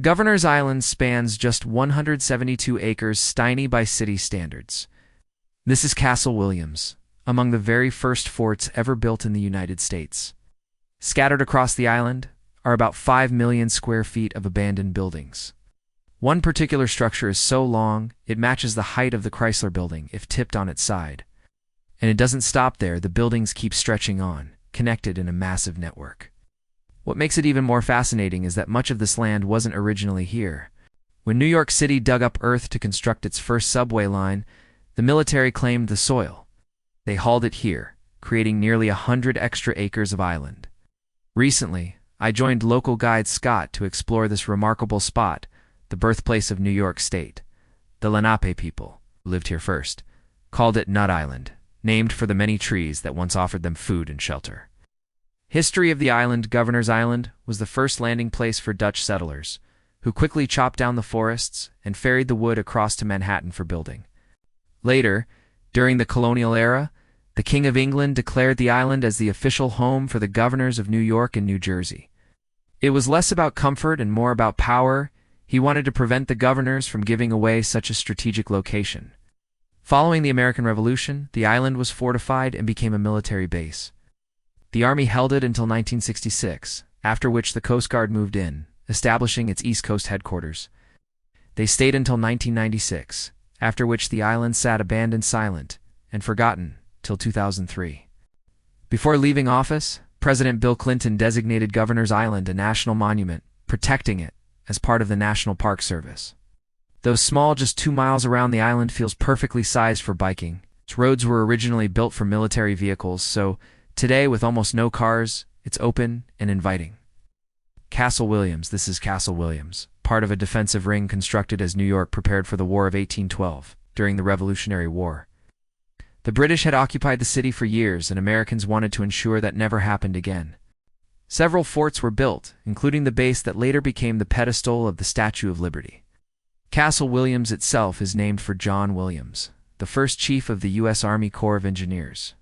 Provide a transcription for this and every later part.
Governor's Island spans just 172 acres tiny by city standards. This is Castle Williams, among the very first forts ever built in the United States. Scattered across the island are about 5 million square feet of abandoned buildings. One particular structure is so long, it matches the height of the Chrysler Building if tipped on its side. And it doesn't stop there, the buildings keep stretching on, connected in a massive network. What makes it even more fascinating is that much of this land wasn't originally here. When New York City dug up earth to construct its first subway line, the military claimed the soil. They hauled it here, creating nearly 100 extra acres of island. Recently, I joined local guide Scott to explore this remarkable spot, the birthplace of New York State. The Lenape people, who lived here first, called it Nut Island, named for the many trees that once offered them food and shelter. History of the island. Governor's Island was the first landing place for Dutch settlers, who quickly chopped down the forests and ferried the wood across to Manhattan for building. Later, during the colonial era, the King of England declared the island as the official home for the governors of New York and New Jersey. It was less about comfort and more about power. He wanted to prevent the governors from giving away such a strategic location. Following the American Revolution, the island was fortified and became a military base. The Army held it until 1966, after which the Coast Guard moved in, establishing its East Coast headquarters. They stayed until 1996, after which the island sat abandoned, silent, and forgotten, till 2003. Before leaving office, President Bill Clinton designated Governor's Island a national monument, protecting it as part of the National Park Service. Though small, just 2 miles around the island feels perfectly sized for biking. Its roads were originally built for military vehicles, so today, with almost no cars, it's open and inviting. Castle Williams. This is Castle Williams, part of a defensive ring constructed as New York prepared for the War of 1812, during the Revolutionary War. The British had occupied the city for years, and Americans wanted to ensure that never happened again. Several forts were built, including the base that later became the pedestal of the Statue of Liberty. Castle Williams itself is named for John Williams, the first chief of the U.S. Army Corps of Engineers.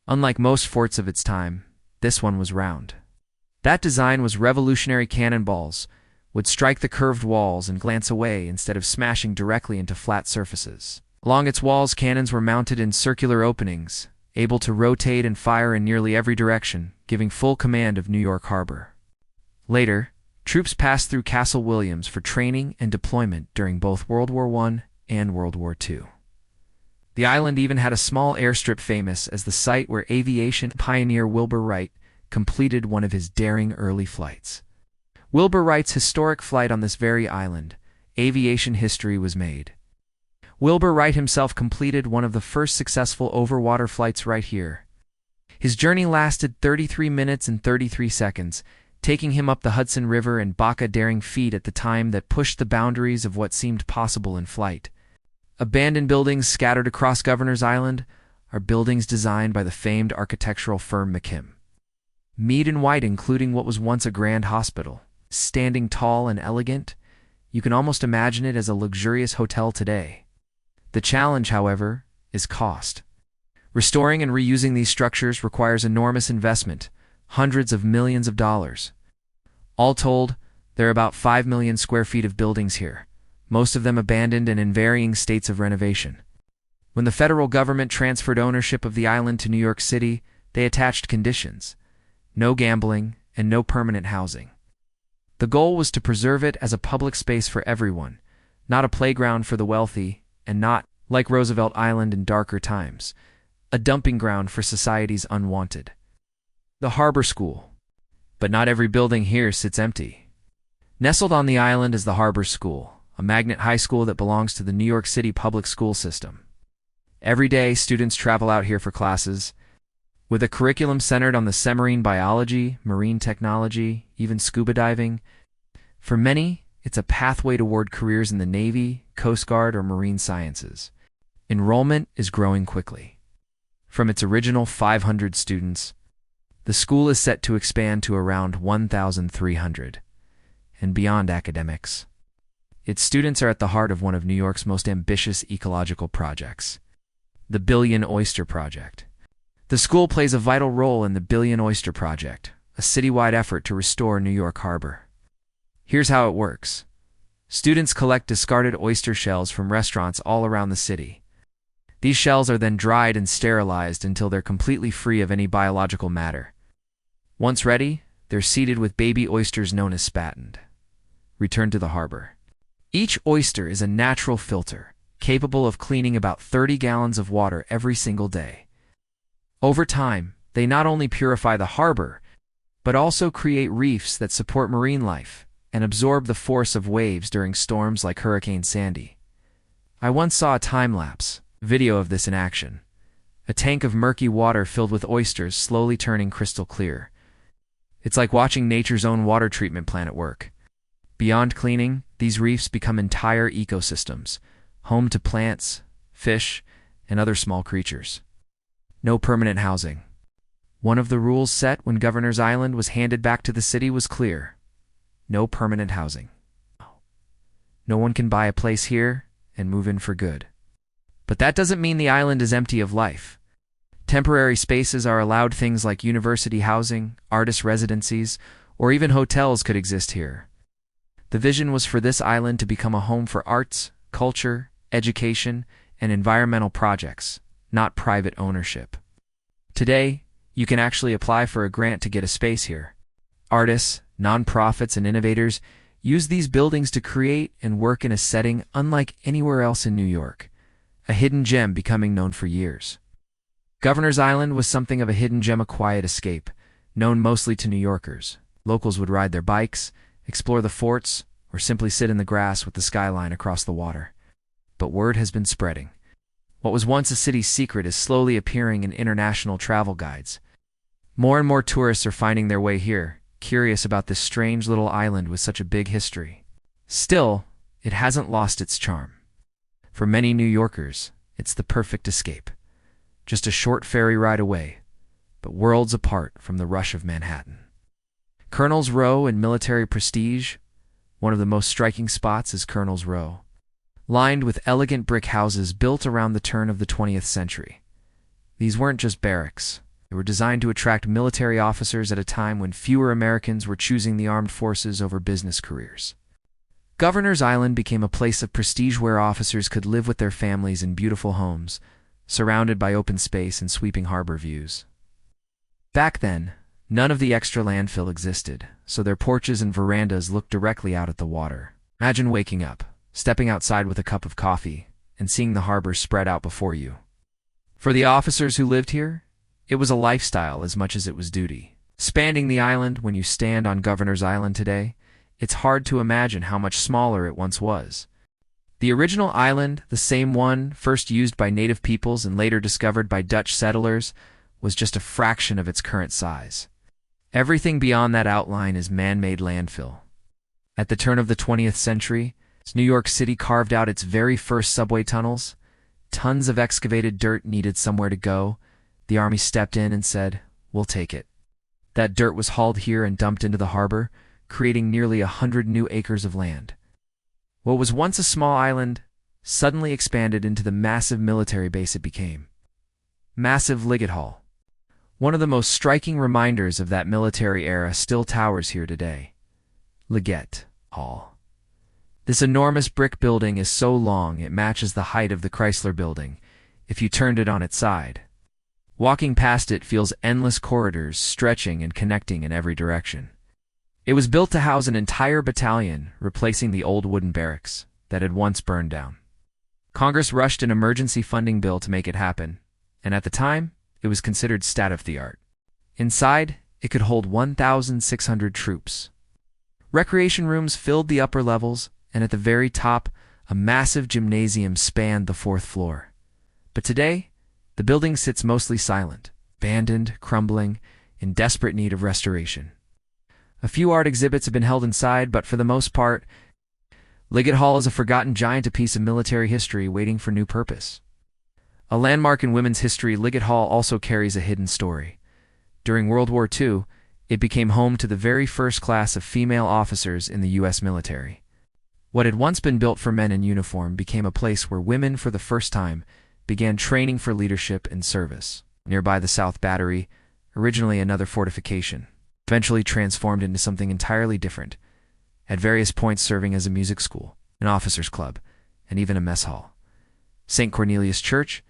Unlike most forts of its time, this one was round. That design was revolutionary. Cannonballs would strike the curved walls and glance away instead of smashing directly into flat surfaces. Along its walls, cannons were mounted in circular openings, able to rotate and fire in nearly every direction, giving full command of New York Harbor. Later, troops passed through Castle Williams for training and deployment during both World War I and World War II. The island even had a small airstrip famous as the site where aviation pioneer Wilbur Wright completed one of his daring early flights. Wilbur Wright's historic flight on this very island, aviation history was made. Wilbur Wright himself completed one of the first successful overwater flights right here. His journey lasted 33 minutes and 33 seconds, taking him up the Hudson River in Baca, daring feat at the time that pushed the boundaries of what seemed possible in flight. Abandoned buildings scattered across Governor's Island are buildings designed by the famed architectural firm McKim. Mead and White, including what was once a grand hospital. Standing tall and elegant, you can almost imagine it as a luxurious hotel today. The challenge, however, is cost. Restoring and reusing these structures requires enormous investment, hundreds of millions of dollars. All told, there are about 5 million square feet of buildings here, most of them abandoned and in varying states of renovation. When the federal government transferred ownership of the island to New York City, they attached conditions: no gambling and no permanent housing. The goal was to preserve it as a public space for everyone, not a playground for the wealthy, and not, like Roosevelt Island in darker times, a dumping ground for society's unwanted. The Harbor School. But not every building here sits empty. Nestled on the island is the Harbor School, a magnet high school that belongs to the New York City public school system. Every day, students travel out here for classes, with a curriculum centered on the submarine biology, marine technology, even scuba diving. For many, it's a pathway toward careers in the Navy, Coast Guard, or marine sciences. Enrollment is growing quickly. From its original 500 students, the school is set to expand to around 1,300, and beyond academics. Its students are at the heart of one of New York's most ambitious ecological projects, the Billion Oyster Project. The school plays a vital role in the Billion Oyster Project, a citywide effort to restore New York Harbor. Here's how it works. Students collect discarded oyster shells from restaurants all around the city. These shells are then dried and sterilized until they're completely free of any biological matter. Once ready, they're seeded with baby oysters known as spattened. Returned to the harbor. Each oyster is a natural filter, capable of cleaning about 30 gallons of water every single day. Over time, they not only purify the harbor, but also create reefs that support marine life and absorb the force of waves during storms like Hurricane Sandy. I once saw a time-lapse video of this in action. A tank of murky water filled with oysters slowly turning crystal clear. It's like watching nature's own water treatment plant at work. Beyond cleaning, these reefs become entire ecosystems, home to plants, fish, and other small creatures. No permanent housing. One of the rules set when Governor's Island was handed back to the city was clear. No permanent housing. No one can buy a place here and move in for good. But that doesn't mean the island is empty of life. Temporary spaces are allowed. Things like university housing, artist residencies, or even hotels could exist here. The vision was for this island to become a home for arts, culture, education, and environmental projects, not private ownership. Today, you can actually apply for a grant to get a space here. Artists, nonprofits, and innovators use these buildings to create and work in a setting unlike anywhere else in New York, a hidden gem becoming known for years. Governor's Island was something of a hidden gem, a quiet escape, known mostly to New Yorkers. Locals would ride their bikes, explore the forts, or simply sit in the grass with the skyline across the water. But word has been spreading. What was once a city secret is slowly appearing in international travel guides. More and more tourists are finding their way here, curious about this strange little island with such a big history. Still, it hasn't lost its charm. For many New Yorkers, it's the perfect escape. Just a short ferry ride away, but worlds apart from the rush of Manhattan. Colonel's Row and military prestige. One of the most striking spots is Colonel's Row, lined with elegant brick houses built around the turn of the 20th century. These weren't just barracks. They were designed to attract military officers at a time when fewer Americans were choosing the armed forces over business careers. Governor's Island became a place of prestige where officers could live with their families in beautiful homes, surrounded by open space and sweeping harbor views. Back then, none of the extra landfill existed, so their porches and verandas looked directly out at the water. Imagine waking up, stepping outside with a cup of coffee, and seeing the harbor spread out before you. For the officers who lived here, it was a lifestyle as much as it was duty. Spanning the island, when you stand on Governor's Island today, it's hard to imagine how much smaller it once was. The original island, the same one first used by native peoples and later discovered by Dutch settlers, was just a fraction of its current size. Everything beyond that outline is man-made landfill. At the turn of the 20th century, New York City carved out its very first subway tunnels. Tons of excavated dirt needed somewhere to go. The army stepped in and said, "We'll take it." That dirt was hauled here and dumped into the harbor, creating nearly 100 new acres of land. What was once a small island suddenly expanded into the massive military base it became. Massive Liggett Hall. One of the most striking reminders of that military era still towers here today. Liggett Hall. This enormous brick building is so long it matches the height of the Chrysler Building, if you turned it on its side. Walking past it feels endless corridors stretching and connecting in every direction. It was built to house an entire battalion, replacing the old wooden barracks that had once burned down. Congress rushed an emergency funding bill to make it happen, and at the time, it was considered state-of-the-art. Inside, it could hold 1,600 troops. Recreation rooms filled the upper levels, and at the very top, a massive gymnasium spanned the 4th floor. But today, the building sits mostly silent, abandoned, crumbling, in desperate need of restoration. A few art exhibits have been held inside, but for the most part, Liggett Hall is a forgotten giant, a piece of military history waiting for new purpose. A landmark in women's history, Liggett Hall also carries a hidden story. During World War II, it became home to the very first class of female officers in the U.S. military. What had once been built for men in uniform became a place where women, for the first time, began training for leadership and service. Nearby, the South Battery, originally another fortification, eventually transformed into something entirely different, at various points serving as a music school. an officers' club, and even a mess hall. St. Cornelius Church,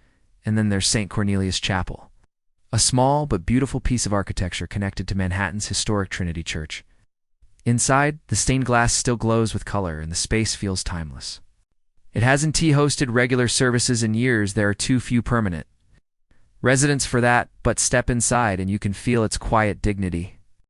and then there's St. Cornelius Chapel, a small but beautiful piece of architecture connected to Manhattan's historic Trinity Church. Inside, the stained glass still glows with color and the space feels timeless. It hasn't hosted regular services in years. There are too few permanent residents for that, but step inside and you can feel its quiet dignity.